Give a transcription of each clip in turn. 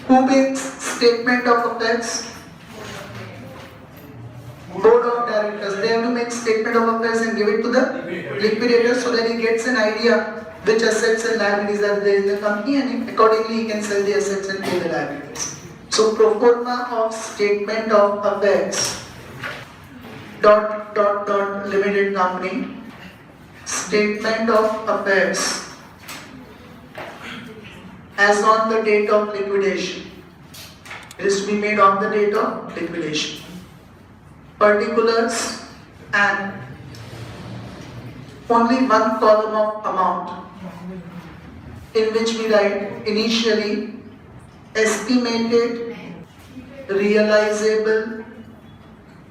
Who makes statement of affairs? Board of directors. They have to make statement of affairs and give it to the liquidator so that he gets an idea which assets and liabilities are there in the company, and accordingly he can sell the assets and pay the liabilities. So pro forma of statement of affairs limited company, statement of affairs as on the date of liquidation. It is to be made on the date of liquidation. Particulars and only one column of amount in which we write initially estimated realizable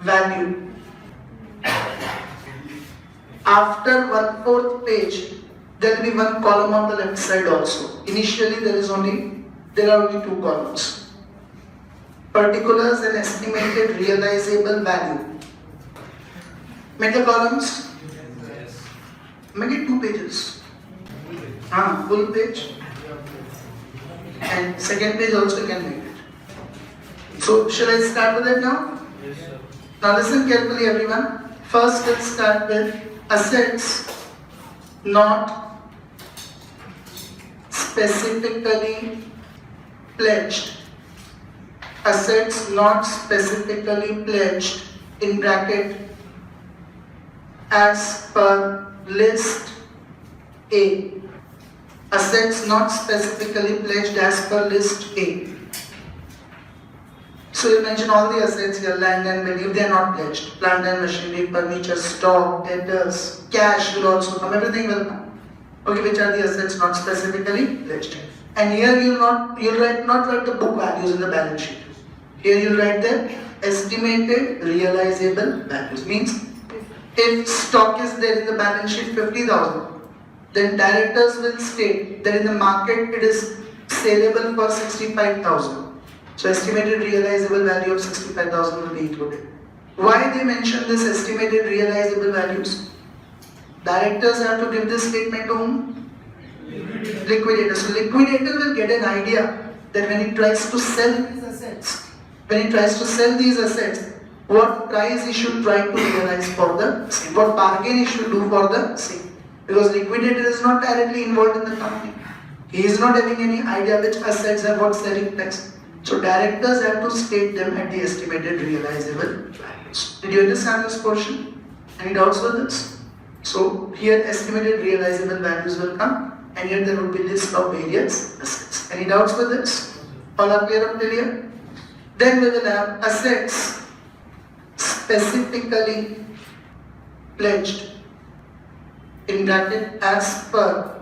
value. After 1/4 page, there will be one column on the left side also. Initially, there are only two columns. Particulars and estimated realizable value. Make the columns. Make it 2 pages. Full page. And second page also can make it. So, shall I start with it now? Yes, sir. Now listen carefully, everyone. First, let's start with assets not specifically pledged. Assets not specifically pledged in bracket as per list A. Assets not specifically pledged as per list A. So you mention all the assets here, land and building, if they are not pledged. Plant and machinery, furniture, stock, debtors, cash will also come, everything will come. Okay, which are the assets not specifically pledged. And here you'll not write the book values in the balance sheet. Here you'll write the estimated realizable values. Means if stock is there in the balance sheet 50,000, then directors will state that in the market it is saleable for 65,000. So estimated realizable value of 65,000 will be included. Why they mention this estimated realizable values? Directors have to give this statement to whom? Liquidator. So liquidator will get an idea that when he tries to sell these assets, what price he should try to realize for the same, what bargain he should do for the same. Because liquidator is not directly involved in the company. He is not having any idea which assets have what selling price. So directors have to state them at the estimated realizable values. Did you understand this portion? Any doubts with this? So here estimated realizable values will come, and here there will be list of various assets. Any doubts with this? All are clear up till here? Then we will have assets specifically pledged in bracket as per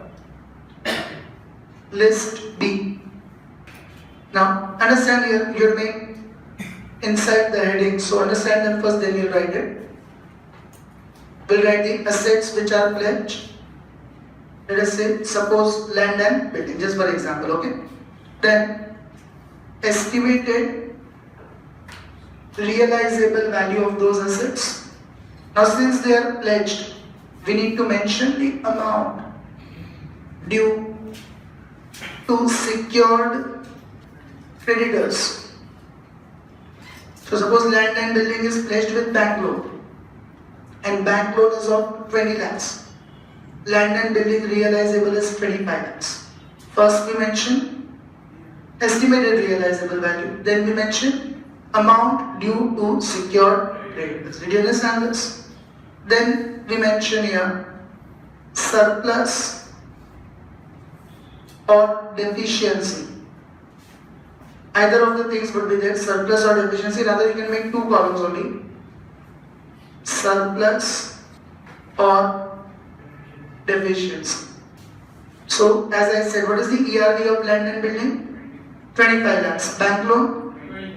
list B. Now understand here, you'll make inside the heading, so understand them first, then you'll write it. We'll write the assets which are pledged. Let us say, suppose land and building, just for example, okay? Then estimated realizable value of those assets. Now since they are pledged, we need to mention the amount due to secured creditors. So suppose land and building is pledged with bank loan, and bank loan is of 20 lakhs. Land and building realizable is 25 lakhs. First we mention estimated realizable value, then we mention amount due to secured creditors. Did you understand this? Then we mention here surplus or deficiency. Either of the things would be there, surplus or deficiency. Rather, you can make 2 columns only. Surplus or deficiency. So, as I said, what is the ERV of land and building? 25 lakhs. Bank loan?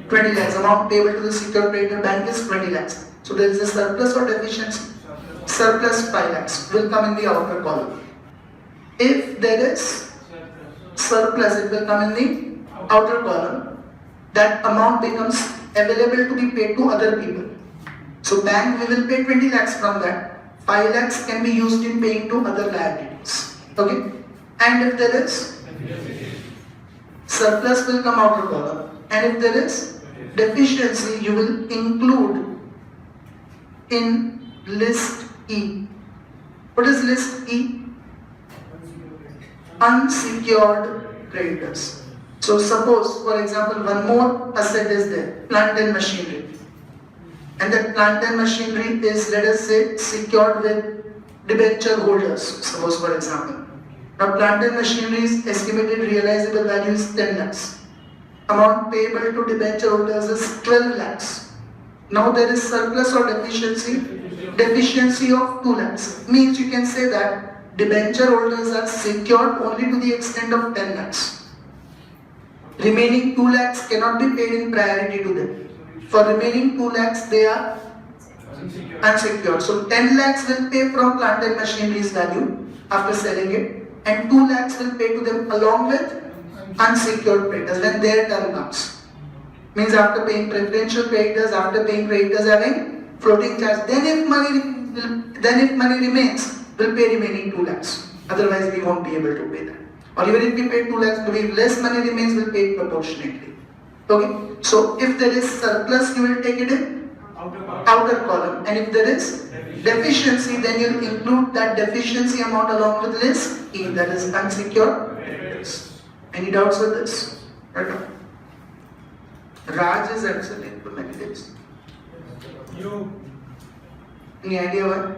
20 lakhs. Amount payable to the secured creditor bank is 20 lakhs. So, there is a surplus or deficiency. Surplus 5 lakhs will come in the outer column. If there is surplus, it will come in the outer column. That amount becomes available to be paid to other people. So bank, we will pay 20 lakhs from that. 5 lakhs can be used in paying to other liabilities. Okay? And if there is surplus will come outer column, and if there is deficiency, you will include in list E. What is list E? Unsecured creditors. So suppose, for example, one more asset is there, plant and machinery. And that plant and machinery is, let us say, secured with debenture holders, suppose for example. Now plant and machinery's estimated realizable value is 10 lakhs. Amount payable to debenture holders is 12 lakhs. Now there is surplus or deficiency? Deficiency of 2 lakhs. Means you can say that debenture holders are secured only to the extent of 10 lakhs. Remaining 2 lakhs cannot be paid in priority to them. For remaining 2 lakhs, they are unsecured. So 10 lakhs will pay from plant and machinery's value after selling it, and 2 lakhs will pay to them along with unsecured creditors when their turn comes. Means after paying preferential creditors, after paying creditors having floating charge, then if money remains, we'll pay remaining 2 lakhs. Otherwise, we won't be able to pay that. Or even if we pay 2 lakhs, if less money remains, we'll pay it proportionately. Okay? So if there is surplus, you will take it in outer column, and if there is deficiency, then you'll include that deficiency amount along with list E, that is unsecured creditors. Any doubts with this? Right now. Raj is absent for many days. Any idea why?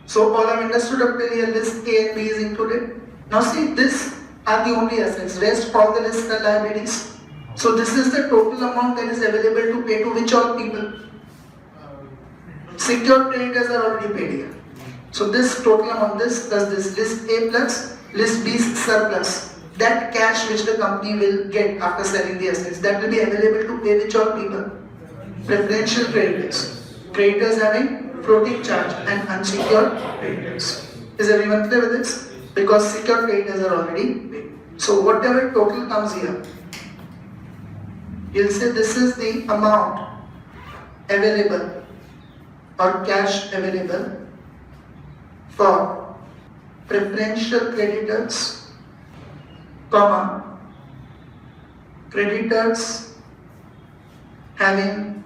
So all I've understood up till here, list A and B is included. Now see, these are the only assets. Rest all the lists are liabilities. So this is the total amount that is available to pay to which all people? Secured creditors are already paid here. So this total amount, this plus this, list A plus list B's surplus, that cash which the company will get after selling the assets, that will be available to pay which all people? Preferential creditors. Creditors having floating charge and unsecured creditors. Is everyone clear with this? Because secured creditors are already paid. So whatever total comes here, you'll say this is the amount available or cash available for preferential creditors, comma, creditors having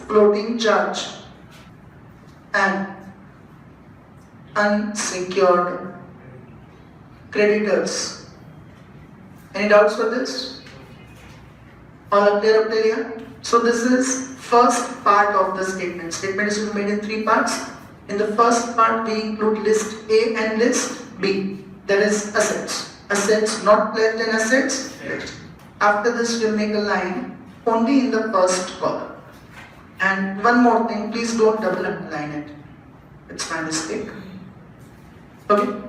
floating charge and unsecured creditors. Any doubts for this? All are clear up till here? So this is first part of the statement. Statement is to be made in 3 parts. In the first part, we include list A and list B. That is assets. Assets not pledged and assets pledged. After this, we'll make a line only in the first column. And one more thing, please don't double underline it. It's my mistake. Okay?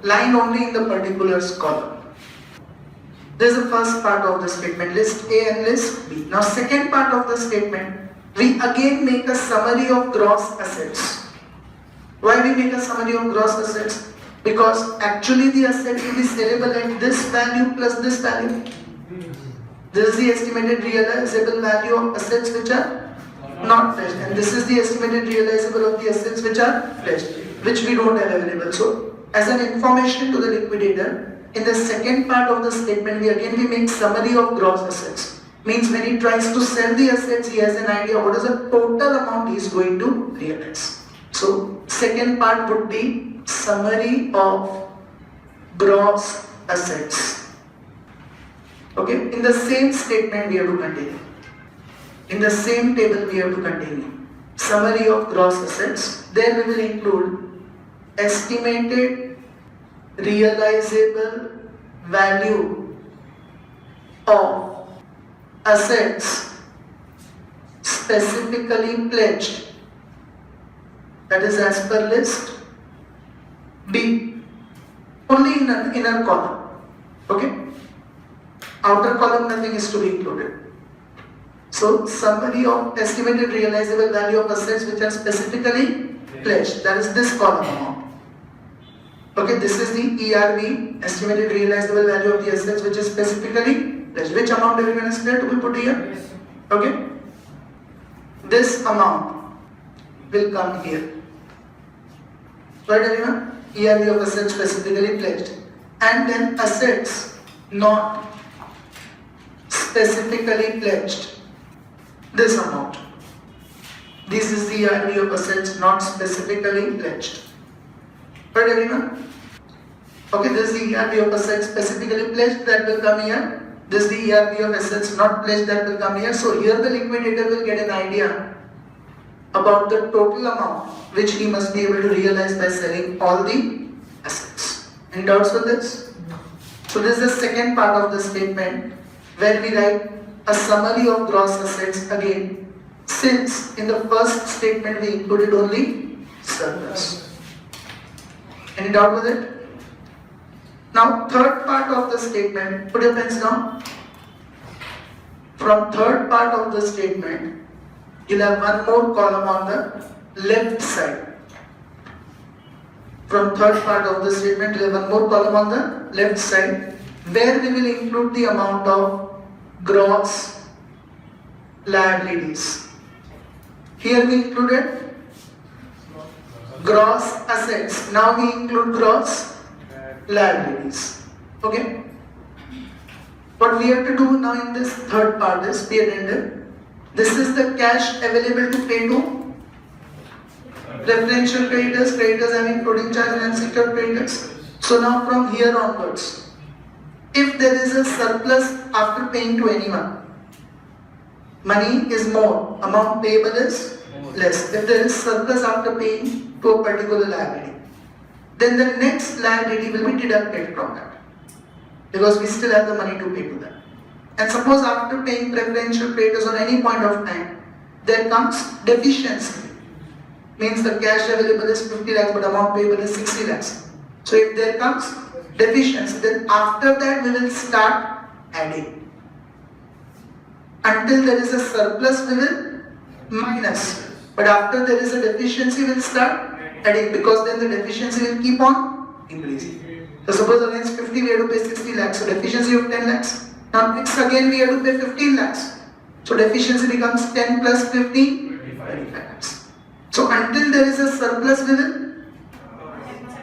Line only in the particulars column. This is the first part of the statement, list A and list B. Now second part of the statement, we again make a summary of gross assets. Why we make a summary of gross assets? Because actually the asset will be sellable at this value plus this value. This is the estimated realizable value of assets which are not pledged, and this is the estimated realizable of the assets which are pledged, which we don't have available. So as an information to the liquidator, in the second part of the statement, we make summary of gross assets. Means when he tries to sell the assets, he has an idea what is the total amount he is going to realize. So second part would be summary of gross assets. Okay, in the same statement we have to continue. In the same table we have to continue. Summary of gross assets. There we will include estimated realizable value of assets specifically pledged, that is as per list B, only in an inner column. Okay? Outer column nothing is to be included. So summary of estimated realizable value of assets which are specifically pledged, that is this column amount. Okay, this is the ERV, estimated realizable value of the assets which is specifically pledged. Which amount everyone is clear to be put here? Okay, this amount will come here. Right everyone? ERV of assets specifically pledged. And then assets not specifically pledged. This amount. This is the ERV of assets not specifically pledged. Right, everyone? Okay, this is the ERV of assets specifically pledged, that will come here. This is the ERV of assets not pledged, that will come here. So here the liquidator will get an idea about the total amount which he must be able to realize by selling all the assets. Any doubts with this? So this is the second part of the statement where we write a summary of gross assets again, since in the first statement we included only surplus. Any doubt with it? Now third part of the statement, put your pens down. From third part of the statement, you'll have one more column on the left side. From third part of the statement, you'll have one more column on the left side, where we will include the amount of gross liabilities. Here we included gross assets. Now we include gross liabilities. Okay? What we have to do now in this third part is we addendum. This is the cash available to pay to preferential creditors, creditors having floating charge and unsecured creditors. So now from here onwards, if there is a surplus after paying to anyone, money is more, amount payable is less. If there is surplus after paying to a particular liability, then the next liability will be deducted from that, because we still have the money to pay to them. And suppose after paying preferential creditors on any point of time, there comes deficiency. Means the cash available is 50 lakhs but amount payable is 60 lakhs. So if there comes deficiency, then after that we will start adding. Until there is a surplus we will minus. But after there is a deficiency we will start adding, because then the deficiency will keep on increasing. So suppose against 50 we have to pay 60 lakhs, so deficiency of 10 lakhs. Now next again we have to pay 15 lakhs. So deficiency becomes 10 plus 15, 25 lakhs. So until there is a surplus we will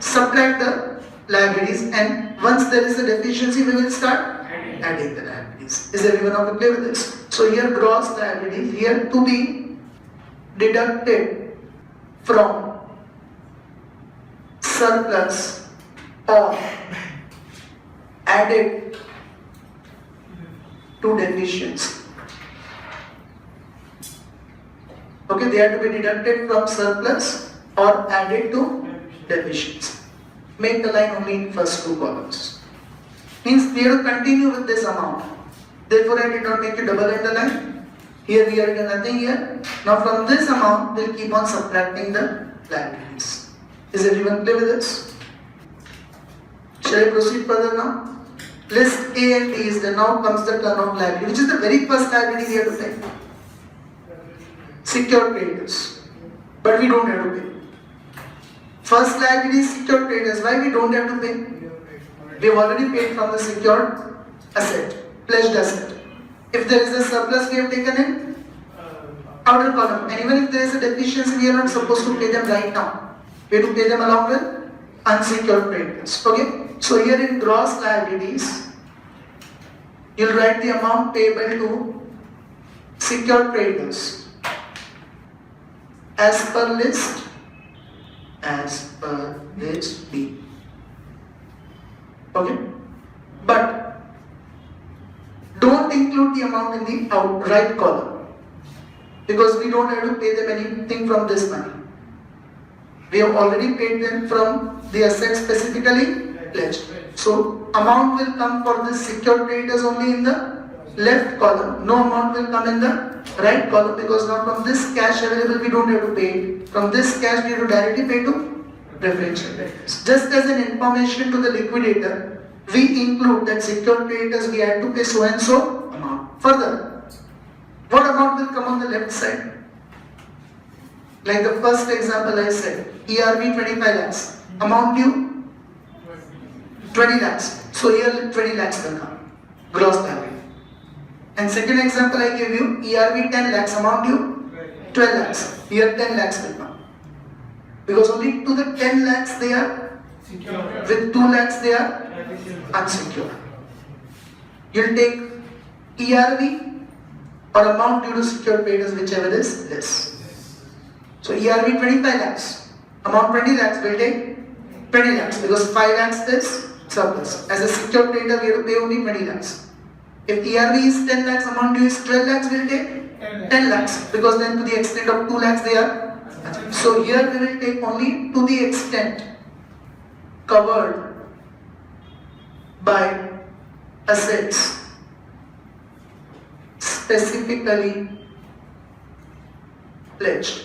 subtract the liabilities, and once there is a deficiency we will start adding the liabilities. Is everyone okay clear with this? So here gross liabilities, here to be deducted from surplus or added to deficiency. Okay, they are to be deducted from surplus or added to deficiency. Make the line only in first two columns. Means we have to continue with this amount. Therefore, I did not make you double underline. Here we are doing nothing here. Now from this amount, we will keep on subtracting the liabilities. Is everyone clear with this? Shall I proceed further now? List A and B is there. Now comes the turn of liability, which is the very first liability we have to pay. Secured creditors. But we don't have to pay. First liability is secured creditors. Why we don't have to pay? We have already paid from the secured asset, pledged asset. If there is a surplus, we have taken in outer column. And even if there is a deficiency, we are not supposed to pay them right now. We have to pay them along with unsecured creditors. Okay? So here in gross liabilities, you'll write the amount payable to secured creditors as per list B. Okay? But don't include the amount in the right column, because we don't have to pay them anything from this money. We have already paid them from the asset specifically pledged. So amount will come for the secured creditors only in the left column. No amount will come in the right column, because now from this cash available we don't have to pay it. From this cash we have to directly pay to preferential creditors. Just as an information to the liquidator, we include that secured creditors we had to pay so and so amount. Further, what amount will come on the left side? Like the first example I said, ERV 25 lakhs, amount due 20 lakhs. So here 20 lakhs will come, gross liability. And second example I gave you, ERV 10 lakhs, amount due 12 lakhs. Here 10 lakhs will come. Because only to the 10 lakhs they are, with 2 lakhs they are unsecured. You'll take ERV or amount due to secured creditors, whichever is less. So ERV 25 lakhs, amount 20 lakhs, will take 20 lakhs because 5 lakhs is surplus. As a secured creditor, we have to pay only 20 lakhs. If ERV is 10 lakhs, amount due is 12 lakhs, we'll take 10 lakhs because then to the extent of 2 lakhs they are. So here we will take only to the extent covered by assets specifically pledged.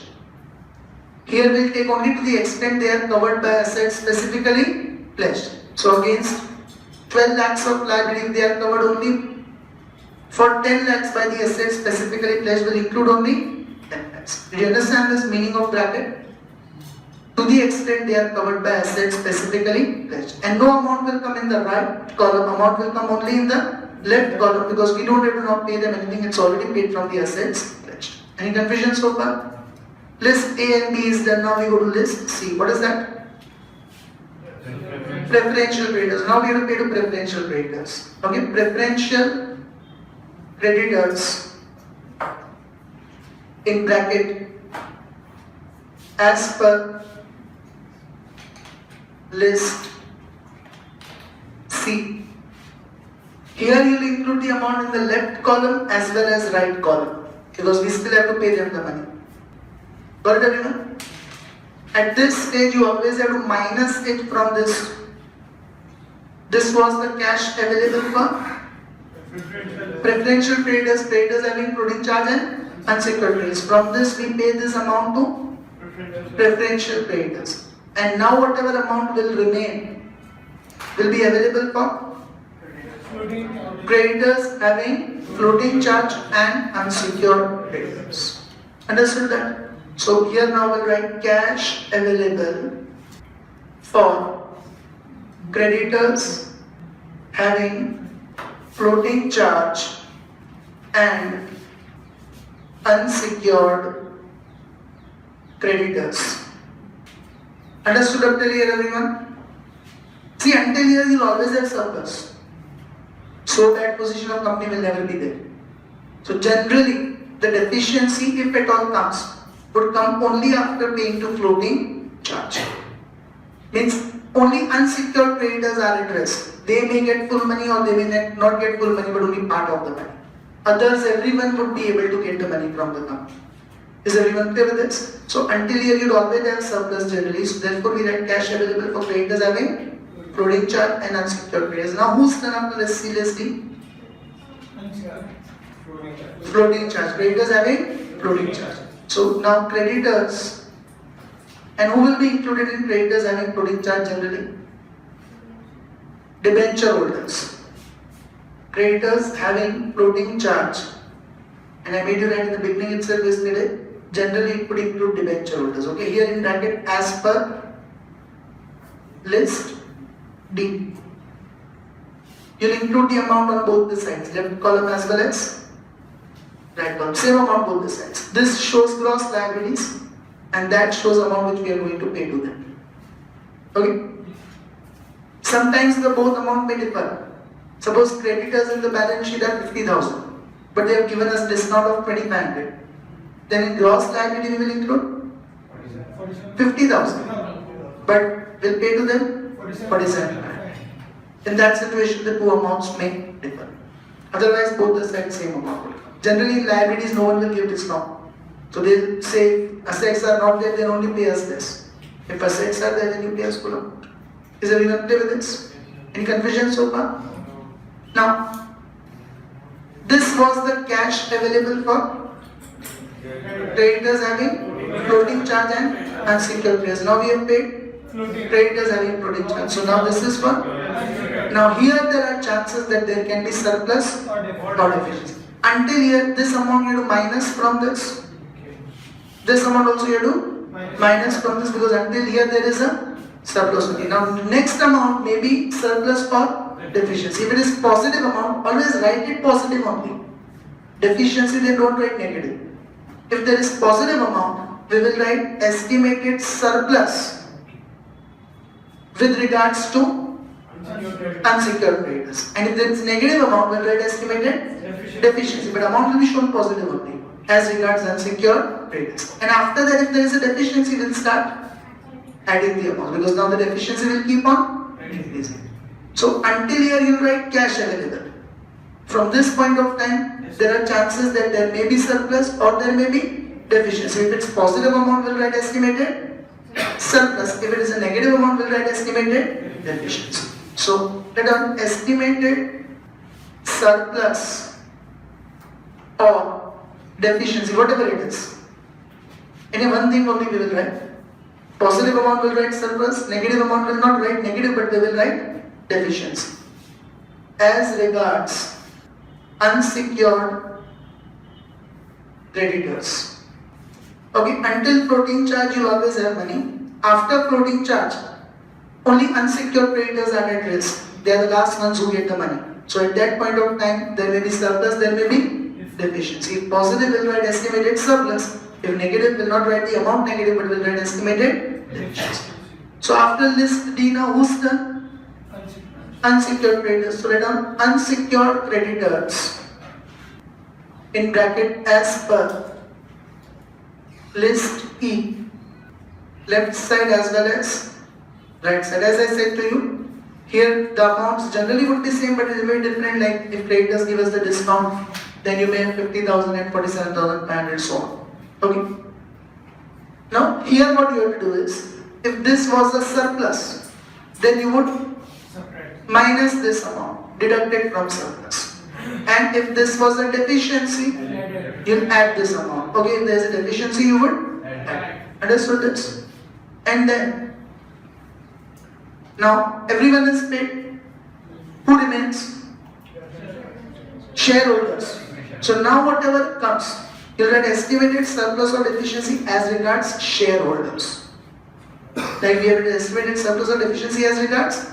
Here we will take only to the extent they are covered by assets specifically pledged. So against 12 lakhs of liability, they are covered only for 10 lakhs by the assets specifically pledged, will include only 10 lakhs. Do you understand this meaning of bracket? To the extent they are covered by assets specifically pledged. And no amount will come in the right column, amount will come only in the left column because we don't have to now pay them anything, it's already paid from the assets pledged. Any confusion so far? List A and B is done, now we go to list C. What is that? Preferential creditors. Now we have to pay to preferential creditors. Okay, preferential creditors in bracket as per list C. Here you will include the amount in the left column as well as right column because we still have to pay them the money. Got it everyone? At this stage you always have to minus it from this. This was the cash available for preferential creditors, creditors having floating charge and unsecured creditors. From this we pay this amount to preferential creditors. And now whatever amount will remain will be available for creditors having floating charge and unsecured creditors. Understood that? So here now we'll write cash available for creditors having floating charge and unsecured creditors. Understood up till here everyone? See, until here you'll always have surplus. So bad position of company will never be there. So generally the deficiency, if at all comes, would come only after paying to floating charge. Means only unsecured creditors are at risk. They may get full money or they may not get full money but only part of the money. Others, everyone would be able to get the money from the company. Is everyone clear with this? So until here you'd always have surplus generally. So therefore we write cash available for creditors having floating charge and unsecured creditors. Now who's done up to list C, list D? Floating charge. Creditors having floating charge. So now creditors, and who will be included in creditors having floating charge generally? Debenture holders. Creditors having floating charge, and I made you write in the beginning itself yesterday, generally it would include debenture holders. Okay, here in bracket as per list D. You'll include the amount on both the sides, left column as well as right column. Same amount both the sides. This shows gross liabilities and that shows amount which we are going to pay to them. Okay. Sometimes the both amount may differ. Suppose creditors in the balance sheet are 50,000, but they have given us discount of 2,500. Then in gross liability we will include 50,000, but we'll pay to them 47,500. In that situation, the two amounts may differ. Otherwise, both the sides same amount will come. Generally, in liabilities, no one will give discount. So they'll say assets are not there, then only pay us this. If assets are there, then you pay us full amount. Is everyone clear with this? Any confusion so far? Now, this was the cash available for creditors having floating charge and unsecured creditors. Now we have paid creditors having floating charge. So now this is for. Now here there are chances that there can be surplus or deficiency. Until here, this amount you have to minus from this. This amount also you have to minus from this because until here there is a surplus only. Now next amount may be surplus or deficiency. If it is positive amount, always write it positive only. Deficiency, then don't write negative. If there is positive amount, we will write estimated surplus with regards to Unsecured creditors. And if there is negative amount, we'll write estimated deficiency. But amount will be shown positive only as regards unsecured creditors. And after that, if there is a deficiency, we'll start adding the amount, because now the deficiency will keep on increasing. So until here you write cash available. From this point of time, there are chances that there may be surplus or there may be deficiency. If it's positive amount, we'll write estimated surplus. If it is a negative amount, we'll write estimated deficiency. So let us estimated surplus or deficiency, whatever it is. Any one thing only we will write. Positive amount will write surplus, negative amount will not write negative, but we will write deficiency. As regards unsecured creditors. Okay, until floating charge you always have money. After floating charge, only unsecured creditors are at risk. They are the last ones who get the money. So at that point of time, there may be surplus, there may be deficiency. If positive, will write estimated surplus. If negative, will not write the amount negative, but will write estimated deficiency. So after list D, now who's the unsecured creditors? So write down unsecured creditors in bracket as per list E, left side as well as right side. As I said to you, here the amounts generally would be same, but it is very different. Like if creditors give us the discount, then you may have 50,000 and 47,500 so on. Okay. Now here what you have to do is, if this was a surplus, then you would minus this amount, deduct it from surplus. And if this was a deficiency, you'll add this amount. Okay, if there is a deficiency, you would add. Understood this? And then, now everyone is paid. Who remains? Shareholders. So now whatever comes, you'll write estimated surplus or deficiency as regards shareholders. Like we have estimated surplus or deficiency as regards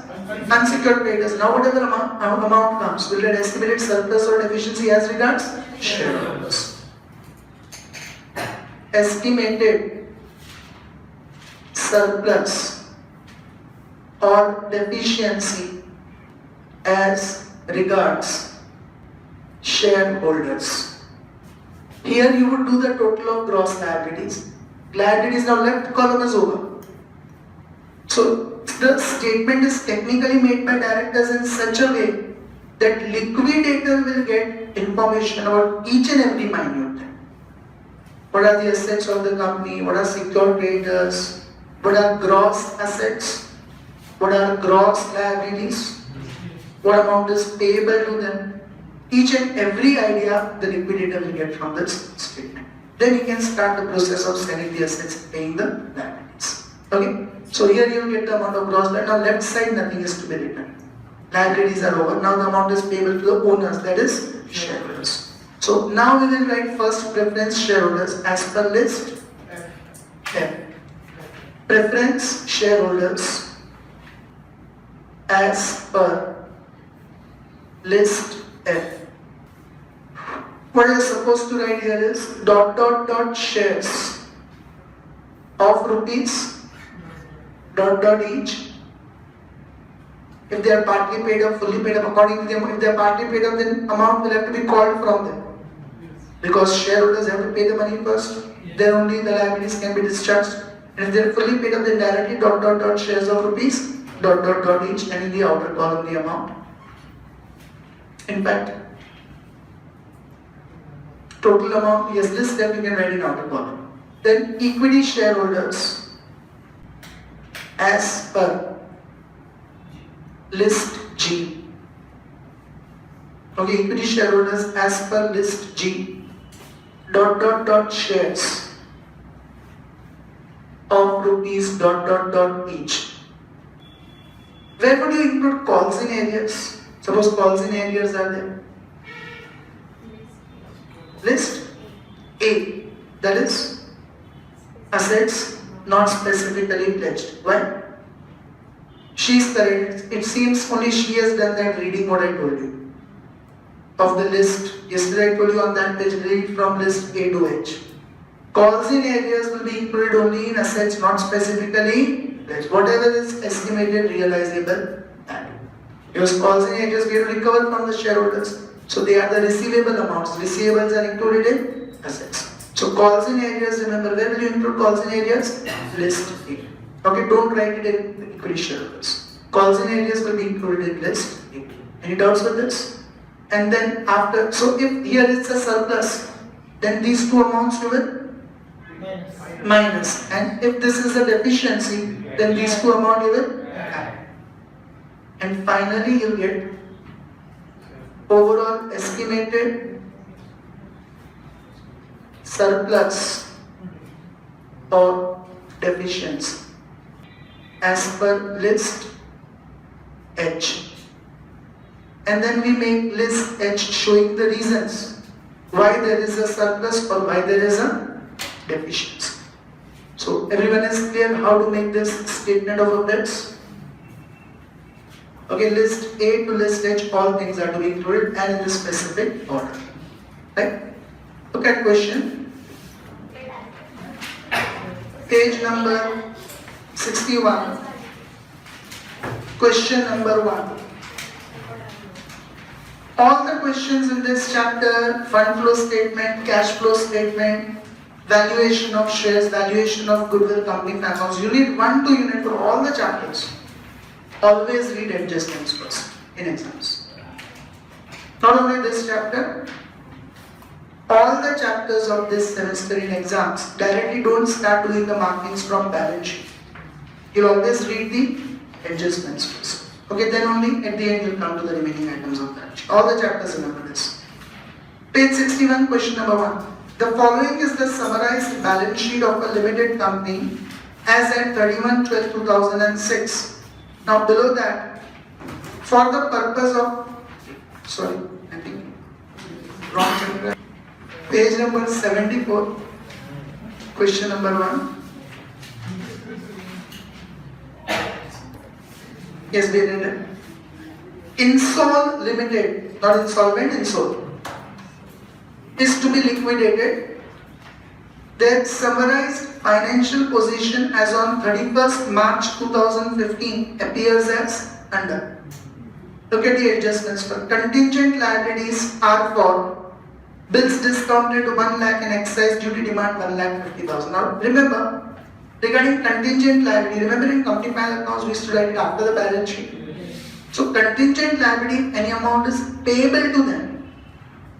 unsecured creditors. Now whatever amount comes, we'll write estimated surplus or deficiency as regards shareholders. Estimated surplus or deficiency as regards shareholders. Here you would do the total of gross liabilities. Liabilities, now left column is over. So the statement is technically made by directors in such a way that liquidator will get information about each and every minute thing. What are the assets of the company? What are secured creditors? What are gross assets? What are gross liabilities? What amount is payable to them? Each and every idea the liquidator will get from this statement. Then he can start the process of selling the assets and paying the liabilities. Okay? So here you will get the amount of gross liability. Now left side nothing is to be written. Liabilities are over. Now the amount is payable to the owners, that is shareholders. So now we will write first preference shareholders as per list F. Preference shareholders as per list F. What I am supposed to write here is dot dot dot shares of rupees dot dot each. If they are partly paid up, fully paid up, according to them, if they are partly paid up, then amount will have to be called from them. Because shareholders have to pay the money first, then only the liabilities can be discharged. And if they are fully paid up, then directly dot dot dot shares of rupees dot dot dot each, and in the outer column the amount. In fact, total amount, yes, list that we can write in outer column. Then equity shareholders as per list G. Okay, equity shareholders as per list G. Dot dot dot shares of rupees dot dot dot each. Where would you include calls in areas? Suppose calls in areas are there. List A, that is assets not specifically pledged. Why? She is correct. It seems only she has done that reading what I told you. Of the list, yesterday I told you on that page, read from list A to H. Calls in areas will be included only in assets not specifically pledged. Whatever is estimated realizable value. Because calls in areas we have to recover from the shareholders. So they are the receivable amounts. Receivables are included in assets. So calls in areas, remember, where will you include calls in areas? List A. Okay, don't write it in equity shareholders. Calls in areas will be included in list A. Any doubts with this? And then after, so if here is a surplus, then these two amounts you will minus. And if this is a deficiency, then these two amounts you will add. And finally you get overall estimated surplus or deficiency as per list H. And then we make list H showing the reasons why there is a surplus or why there is a deficiency. So everyone is clear how to make this statement of objects? Okay, list A to list H, all things are to be included and in the specific order. Right? Look at question. Page number 61. Question number 1. All the questions in this chapter, fund flow statement, cash flow statement, valuation of shares, valuation of goodwill, company accounts, unit 1 to unit for all the chapters. Always read adjustments first in exams. Not only this chapter, all the chapters of this semester in exams, directly don't start doing the markings from balance sheet. You'll always read the adjustments first. Okay, then only at the end you'll come to the remaining items of balance sheet. All the chapters, remember this. Page 61, question number 1. The following is the summarized balance sheet of a limited company as at 31/12/2006. Now below that, for the purpose of, sorry, I think wrong chapter. Page number 74, question number 1. Yes, we read it. Insol Limited, not insolvent, Insol, is to be liquidated. Their summarized financial position as on 31st March 2015 appears as under. Look at the adjustments. For contingent liabilities are for bills discounted 1 lakh and excise duty demand 1,50,000. Now remember, regarding contingent liability, remember in company file accounts we used to write it after the balance sheet. So contingent liability, any amount is payable to them,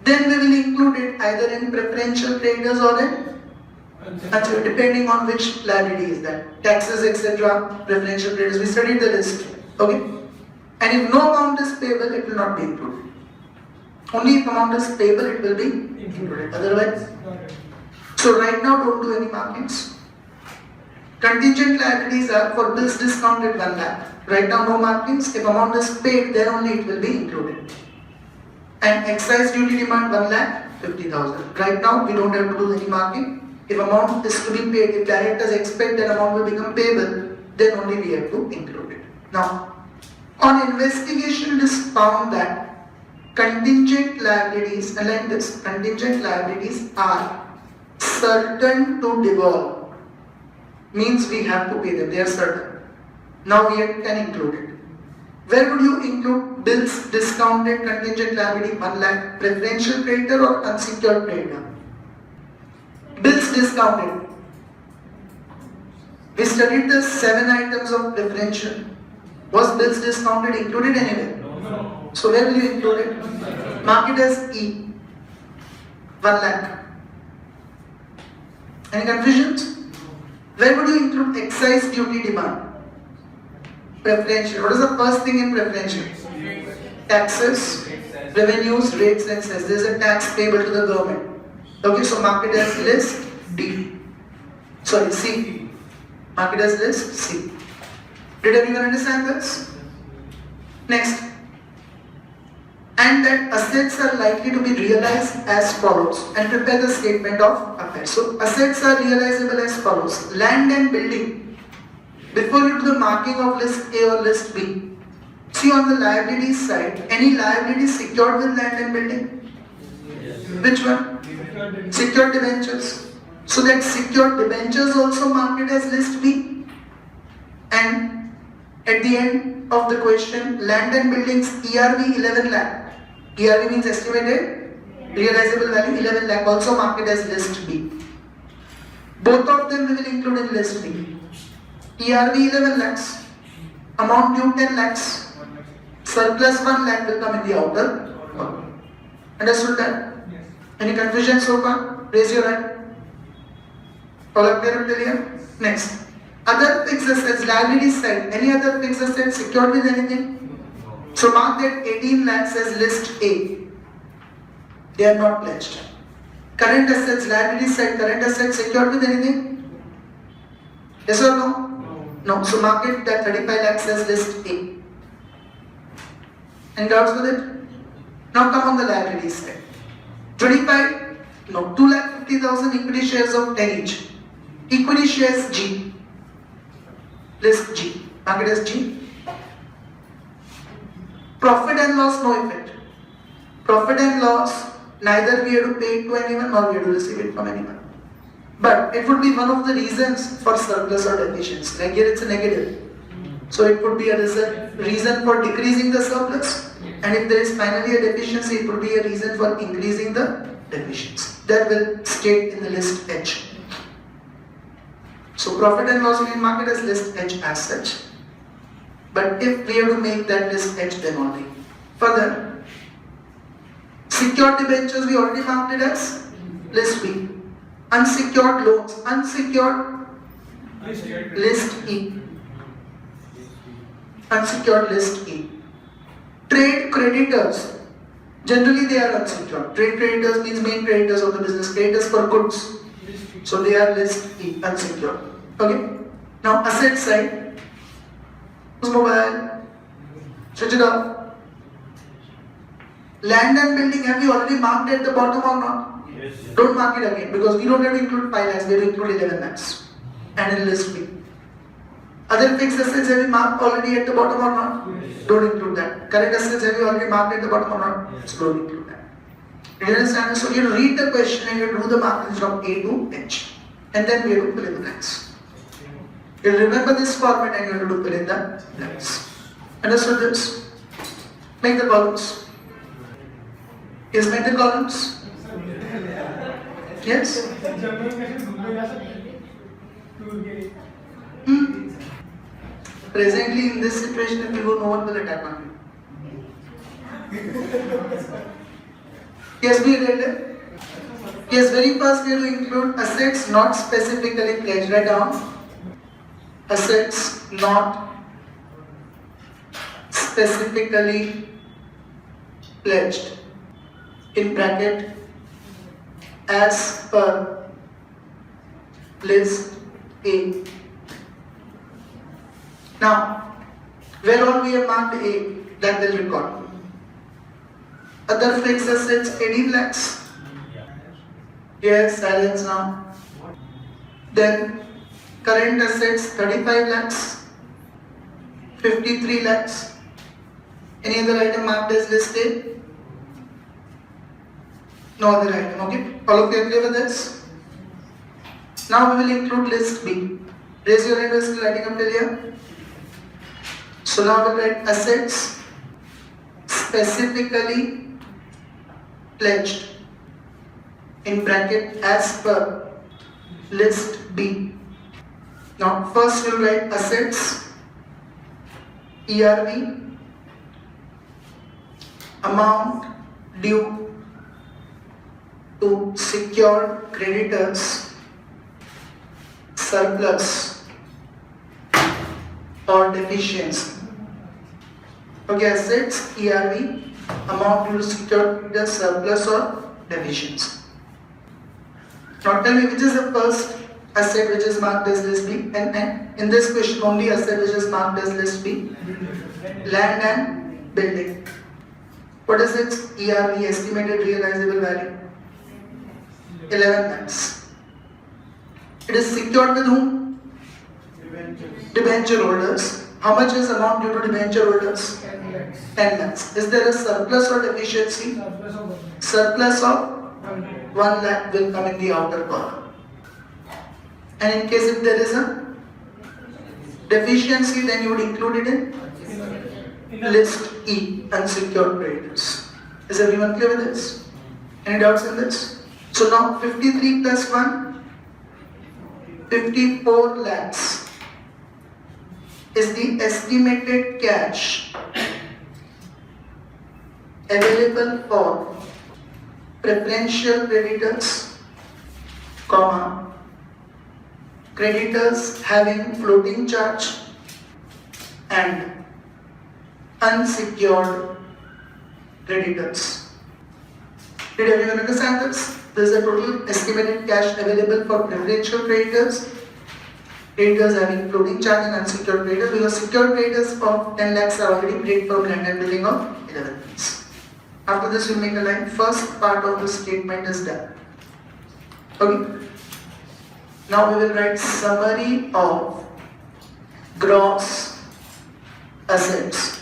then we will include it either in preferential traders or in depending on which liability is that. Taxes, etc., preferential traders, we studied the list. Okay? And if no amount is payable, it will not be included. Only if amount is payable, it will be included. Otherwise, so right now don't do any markings. Contingent liabilities are for bills discounted 1 lakh. Right now no markings. If amount is paid, then only it will be included. And excise duty demand 1,50,000. Right now we don't have to do any marking. If amount is to be paid, if directors expect that amount will become payable, then only we have to include it. Now, on investigation it is found that contingent liabilities, like this, contingent liabilities are certain to devolve. Means we have to pay them, they are certain. Now we can include it. Where would you include bills discounted contingent liability 1 lakh, preferential creditor or unsecured creditor? Bills discounted. We studied the 7 items of preferential. Was bills discounted included anywhere? No. So where will you include it? Mark it as E. 1 lakh. Any confusions? Where would you include excise duty demand? Preferential. What is the first thing in preferential? Taxes, revenues, rates and cess. There is a tax payable to the government. Okay, so mark it as list D. Sorry, C. Mark it as list C. Did everyone understand this? Next. And that assets are likely to be realized as follows. And prepare the statement of affairs. So assets are realizable as follows. Land and building. Before you do the marking of list A or list B, see on the liabilities side, any liability secured with land and building? Yes. Which one? Secured debentures. So that secured debentures also marked as list B. And at the end of the question, land and buildings ERV 11 lakh. ERV means estimated realizable value 11 lakh, also marked as list B. Both of them we will include in list B. ERV 11 lakhs, amount due 10 lakhs, surplus 1 lakh will come in the outer column. Understood that? Yes. Any confusion so far? Raise your hand. All up there until here? Next. Other fixed assets, liability side. Any other fixed assets secured with anything? So mark that 18 lakhs as list A. They are not pledged. Current assets, liability side, current assets secured with anything? Yes or no? No. So mark it that 35 lakhs as list A. Any doubts with it? Now come on the liability side. 25, no, 2,50,000 equity shares of 10 each. Equity shares G. List G. Mark it as G. Profit and loss, no effect. Profit and loss, neither we have to pay it to anyone nor we have to receive it from anyone. But it would be one of the reasons for surplus or deficiency. Like here it's a negative. So it could be a reason for decreasing the surplus. And if there is finally a deficiency, it would be a reason for increasing the deficiency. That will state in the list H. So profit and loss will be marked as list H as such. But if we have to make that list H, then only. Further, secured debentures we already marked it as list B. Unsecured loans, unsecured list E. Unsecured list E. Trade creditors, generally they are unsecured. Trade creditors means main creditors of the business, creditors for goods. So they are list E, unsecured. Okay. Now asset side. Whose mobile? Switch it off. Land and building, have we already marked at the bottom or not? Yes. Don't mark it again because we don't have to include 5 lakhs, we have to include 11 lakhs. And in list B. Other fixed assets have we marked already at the bottom or not? Yes. Don't include that. Current assets have you already marked at the bottom or not? Yes. So don't include that. You understand? So you read the question and you do the markings from A to H. And then we have to fill in the blanks. You remember this format and you have to fill in the blanks. Understood this? Make the columns. Yes, make the columns. Yes? Presently in this situation, if you go, no one will attack on you. Yes, we read it. Yes, very first we have to include assets not specifically pledged. Write down. Assets not specifically pledged. In bracket, as per list A. Now, where all we have marked A, that will record. Other fixed assets, 18 lakhs. Yes, silence now. Then, current assets, 35 lakhs. 53 lakhs. Any other item marked as list A? No other item, okay? All of you are clear with this? Now we will include list B. Raise your hand while still writing up till here. So now we'll write assets specifically pledged in bracket as per list B. Now first we'll write assets ERV amount due to secured creditors surplus or deficiency. Okay, assets ERV amount due to secured creditors surplus or deficiency. Now tell me which is the first asset which is marked as list B, and in this question only asset which is marked as list B, land and building. What is its ERV, estimated realizable value? 11 lakhs. It is secured with whom? Debenture holders. How much is amount due to debenture holders? 10 lakhs. Is there a surplus or deficiency? Surplus of 1 lakh will come in the outer column. And in case if there is a deficiency, then you would include it in List E, unsecured creditors. Is everyone clear with this? Any doubts in this? So now 53 plus 1, 54 lakhs is the estimated cash available for preferential creditors, comma, creditors having floating charge and unsecured creditors. Did everyone understand this? This is the total estimated cash available for preferential creditors, creditors having floating charge and unsecured creditors, because secured creditors of 10 lakhs are already paid for land and building of 11 lakhs. After this, you make a line. First part of the statement is done. Okay. Now we will write summary of gross assets.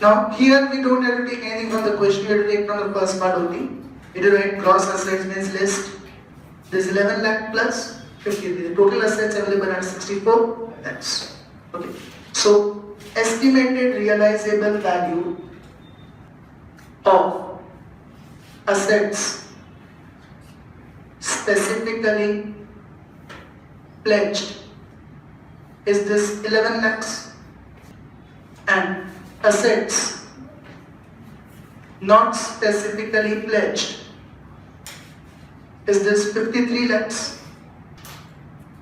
Now here we don't have to take anything from the question, we have to take from the first part only. We have to write gross assets means list. This 11 lakh plus 50. The total assets available are 64 lakhs. Okay. So estimated realizable value of assets specifically pledged is this 11 lakhs, and assets not specifically pledged is this 53 lakhs.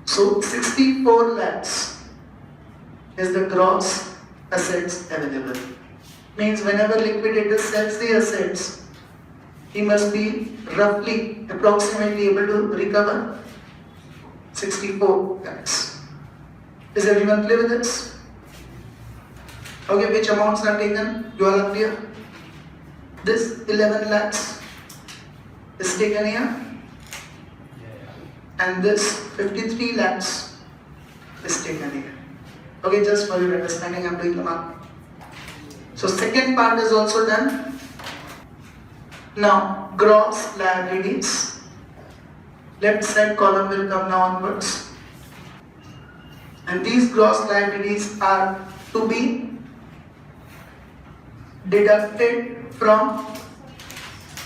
So 64 lakhs is the gross assets available. Means whenever liquidator sells the assets, he must be roughly, approximately able to recover 64 lakhs. Is everyone clear with this? Okay, which amounts are taken? You all are clear? This 11 lakhs is taken here, and this 53 lakhs is taken here. Okay, just for your understanding, I am doing the mark. So second part is also done. Now gross liabilities. Left side column will come now onwards. And these gross liabilities are to be deducted from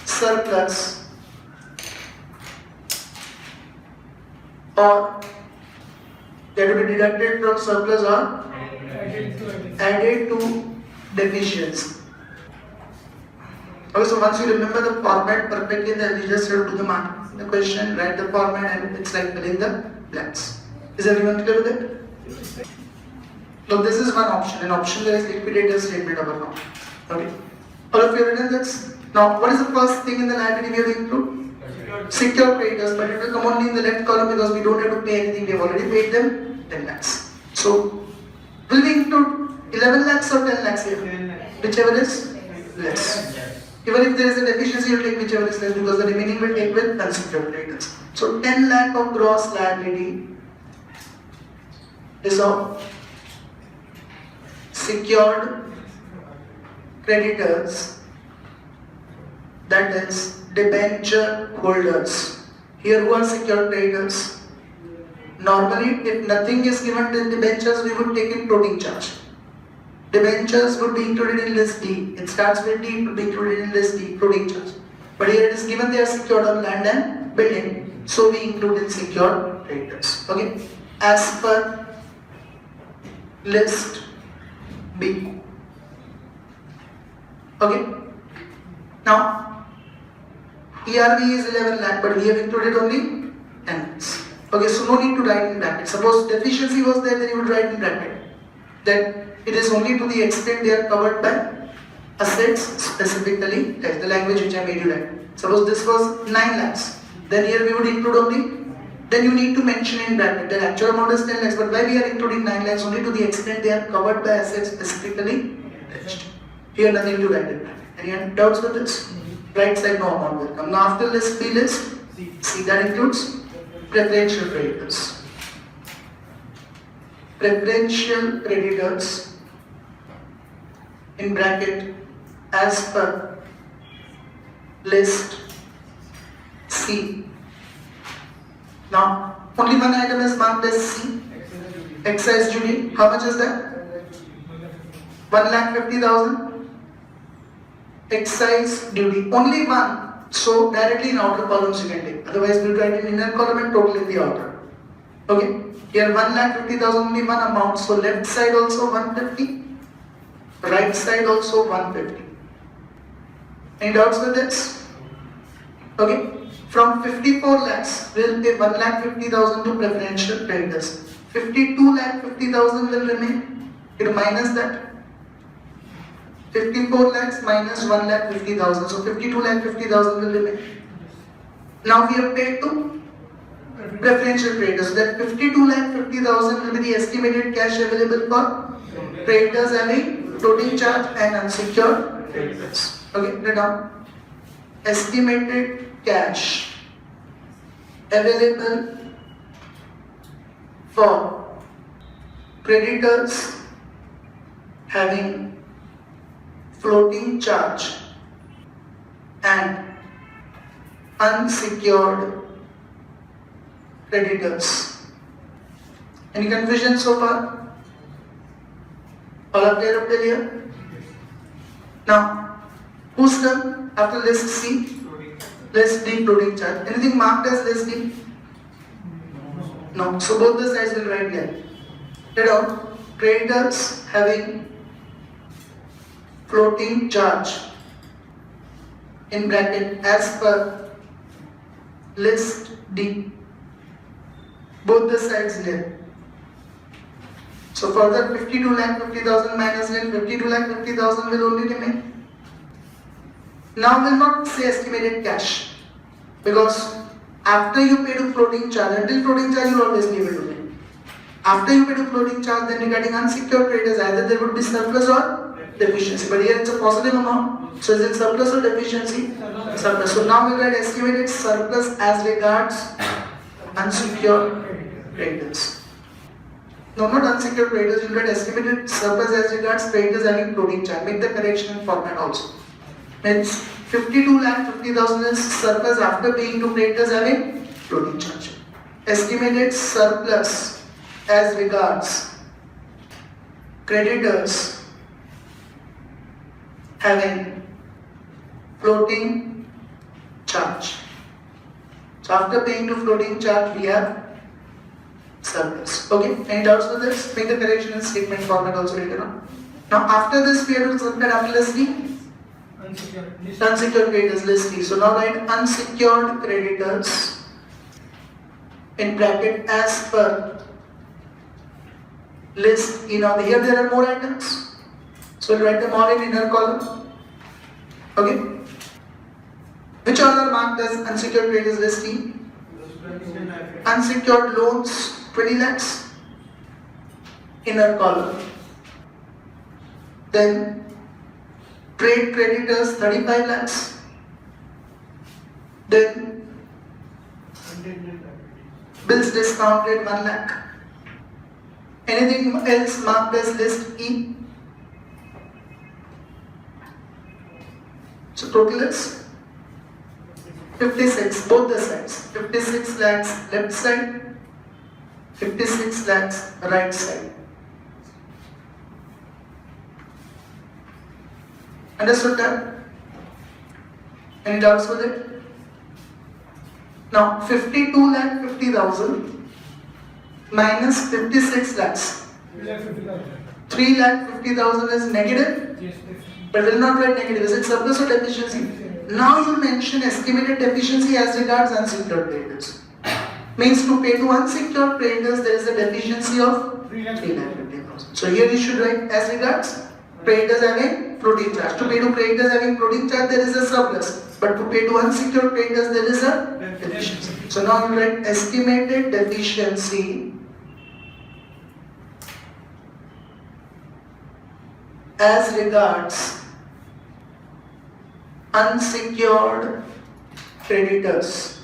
surplus or they are to be deducted from surplus or added to deficiency. Okay, so once you remember the format perfectly, then you just have to do the mark in the question, write the format, and it's like filling the blanks. Is everyone clear with it? So this is one option. In option there is liquidator statement of account. Okay. All of you have written this? Now what is the first thing in the liability we have to include? Secure creditors, but it will come only in the left column because we don't have to pay anything. We have already paid them 10 lakhs. So will we include 11 lakhs or 10 lakhs here? Whichever is less. Even if there is a deficiency, you will take whichever is less because the remaining will take with unsecured creditors. So 10 lakh of gross liability is of secured creditors, that is debenture holders. Here who are secured creditors? Normally if nothing is given to debentures, we would take in floating charge. Debentures would be included in list D. It starts with D, it would be included in list D, floating charge. But here it is given they are secured on land and building, so we include in secured creditors. Okay, as per list B. Okay. Now ERV is 11 lakh, but we have included only 10 lakhs. Okay, so no need to write in bracket. Suppose deficiency was there, then you would write in bracket that it is only to the extent they are covered by assets specifically, like the language which I made you write. Suppose this was 9 lakhs, then here we would include only, then you need to mention in bracket the actual amount is 10 lakhs, but why we are including 9 lakhs? Only to the extent they are covered by assets specifically pledged. Here nothing to write in bracket. Any doubts with this? Right side no amount will come. Now after list B list, C that includes preferential creditors. Preferential creditors in bracket as per list C. Now only one item is marked as C. Excise duty. How much is that? 1,50,000 excise duty, only one. So directly in outer columns you can take. Otherwise we write in inner column and total in the outer. Okay. Here 1,50,000 only one amount. So left side also 150, right side also 150. Any doubts with this? Okay. From 54 lakhs, we'll pay 1,50,000 to preferential creditors. 52,50,000 will remain. You minus that. 54 lakhs minus 1,50,000. So 52,50,000 will remain. Now we have paid to preferential creditors. So that 52,50,000 will be the estimated cash available for creditors having floating charge and unsecured creditors. Okay, write down. Estimated cash available for creditors having floating charge and unsecured creditors. Any confusion so far? All are clear up till here? Now, who's done after list C? List D, floating charge. Anything marked as list D? No. So both the sides will write here. Write down creditors having floating charge in bracket as per list D. Both the sides here. So further 52,50,000 minus 52,50,000 will only remain. Now we will not say estimated cash because after you pay to floating charge, until floating charge you will always be able to pay. After you pay to floating charge, then regarding unsecured creditors, either there would be surplus or deficiency. But here it's a positive amount. So is it surplus or deficiency? Surplus. So now we will write estimated surplus as regards unsecured creditors. No, not unsecured creditors. You will write estimated surplus as regards creditors having floating charge. Make the correction in format also. Means 52,50,000 is surplus after paying to creditors having floating charge. Estimated surplus as regards creditors having floating charge. So after paying to floating charge, we have surplus. Okay, any doubts with this? Make the correction in statement format also later on. Now after this, we have to submit after list D. Unsecured creditors, list D. So now write unsecured creditors in bracket as per list E. Now here there are more items. So we'll write them all in inner column. Okay. Which all are marked as unsecured creditors, list E? Unsecured loans 20 lakhs. Inner column. Then trade creditors 35 lakhs. Then bills discounted 1 lakh. Anything else marked as list E? So total is 56, both the sides. 56 lakhs left side, 56 lakhs right side. Understood that? Any doubts with it? Now 52,50,000 minus 56 lakhs. 3,50,000 is negative, but will not write negative. Is it surplus or deficiency? Now you mention estimated deficiency as regards unsecured creditors. Means to pay to unsecured creditors there is a deficiency of 3,50,000. So here you should write as regards creditors having floating charge. To pay to creditors having floating charge there is a surplus, but to pay to unsecured creditors there is a deficiency. So now you write estimated deficiency as regards unsecured creditors.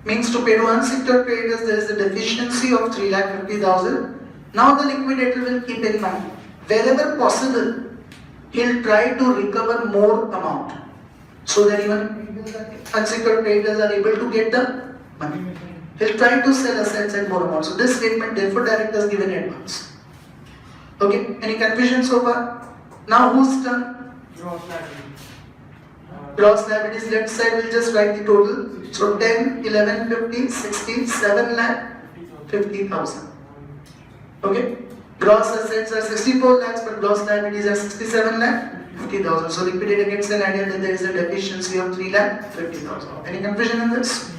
Means to pay to unsecured creditors there is a deficiency of 3,50,000. Now the liquidator will keep in mind, wherever possible, he'll try to recover more amount so that even unsecured creditors are able to get the money. He'll try to sell assets at more amount. So this statement, therefore, director is given in advance. Okay, any confusion so far? Now whose turn? Gross liabilities, left side we'll just write the total. So 10, 11, 50, 60, 7 lakh, 50,000. Okay, gross assets are 64 lakhs, but gross liabilities are 67 lakh, 50,000. So repeat it again, an idea that there is a deficiency of 3 lakh, 50,000. Any confusion in this?